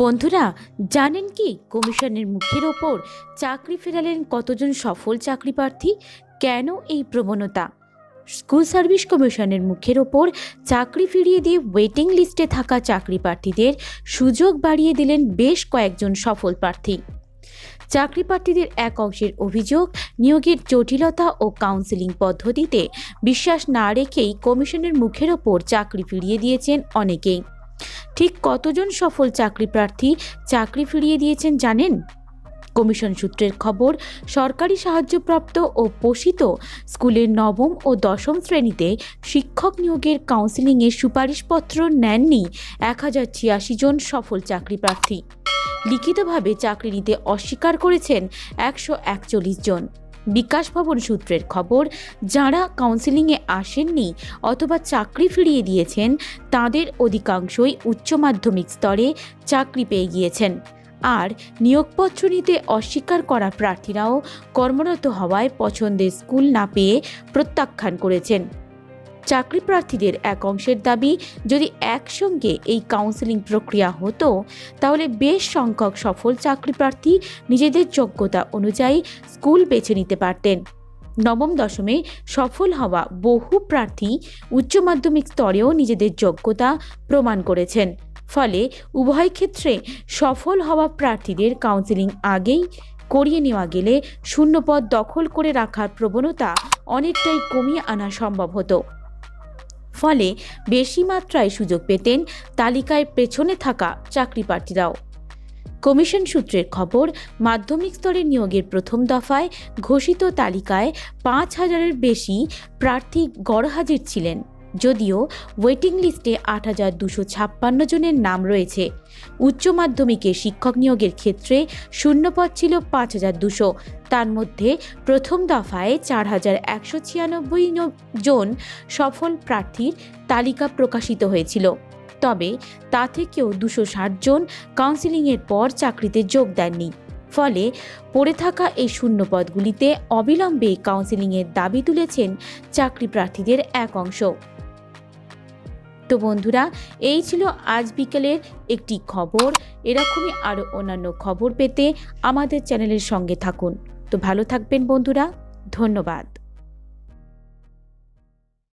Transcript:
বন্ধুরা, জানেন কি কমিশনের মুখের ওপর চাকরি ফেরালেন কতজন সফল চাকরি প্রার্থী? কেন এই প্রবণতা? স্কুল সার্ভিস কমিশনের মুখের ওপর চাকরি ফিরিয়ে দিয়ে ওয়েটিং লিস্টে থাকা চাকরি প্রার্থীদের সুযোগ বাড়িয়ে দিলেন বেশ কয়েকজন সফল প্রার্থী। চাকরি প্রার্থীদের এক অংশের অভিযোগ, নিয়োগের জটিলতা ও কাউন্সেলিং পদ্ধতিতে বিশ্বাস না রেখেই কমিশনের মুখের ওপর চাকরি ফিরিয়ে দিয়েছেন অনেকেই। ঠিক কতজন সফল চাকরি প্রার্থী চাকরি ফিরিয়ে দিয়েছেন জানেন? কমিশন সূত্রের খবর, সরকারি সাহায্যপ্রাপ্ত ও পোষিত স্কুলের নবম ও দশম শ্রেণীতে শিক্ষক নিয়োগের কাউন্সেলিংয়ের সুপারিশপত্র নেননি 1086 জন সফল চাকরি প্রার্থী। লিখিতভাবে চাকরি নিতে অস্বীকার করেছেন 141 জন। বিকাশ ভবন সূত্রের খবর, যারা কাউন্সেলিংয়ে আসেননি অথবা চাকরি ফিরিয়ে দিয়েছেন তাদের অধিকাংশই উচ্চ মাধ্যমিক স্তরে চাকরি পেয়ে গিয়েছেন। আর নিয়োগপত্র নিতে অস্বীকার করা প্রার্থীরাও কর্মরত হওয়ায় পছন্দের স্কুল না পেয়ে প্রত্যাখ্যান করেছেন। চাকরি প্রার্থীদের এক অংশের দাবি, যদি একসঙ্গে এই কাউন্সেলিং প্রক্রিয়া হতো তাহলে বেশ সংখ্যক সফল চাকরি প্রার্থী নিজেদের যোগ্যতা অনুযায়ী স্কুল বেছে নিতে পারতেন। নবম দশমে সফল হওয়া বহু প্রার্থী উচ্চ মাধ্যমিক স্তরেও নিজেদের যোগ্যতা প্রমাণ করেছেন। ফলে উভয় ক্ষেত্রে সফল হওয়া প্রার্থীদের কাউন্সেলিং আগেই করিয়ে নেওয়া গেলে শূন্যপদ দখল করে রাখার প্রবণতা অনেকটাই কমিয়ে আনা সম্ভব হতো। ফলে বেশি মাত্রায় সুযোগ পেতেন তালিকায় পেছনে থাকা চাকরি প্রার্থীরাও। কমিশন সূত্রের খবর, মাধ্যমিক স্তরে নিয়োগের প্রথম দফায় ঘোষিত তালিকায় 5000-এর বেশি প্রার্থী গড়হাজির ছিলেন, যদিও ওয়েটিং লিস্টে 8256 জনের নাম রয়েছে। উচ্চ মাধ্যমিকে শিক্ষক নিয়োগের ক্ষেত্রে শূন্যপদ ছিল 5200। তার মধ্যে প্রথম দফায় 4196 জন সফল প্রার্থীর তালিকা প্রকাশিত হয়েছিল। তবে তা থেকেও 260 জন কাউন্সেলিংয়ের পর চাকরিতে যোগ দেননি। ফলে পড়ে থাকা এই শূন্যপদগুলিতে অবিলম্বে কাউন্সেলিংয়ের দাবি তুলেছেন চাকরি প্রার্থীদের এক অংশ। তো বন্ধুরা, এই ছিল আজ বিকেলের একটি খবর। এরকমই আরও অন্যান্য খবর পেতে আমাদের চ্যানেলের সঙ্গে থাকুন। তো ভালো থাকবেন বন্ধুরা, ধন্যবাদ।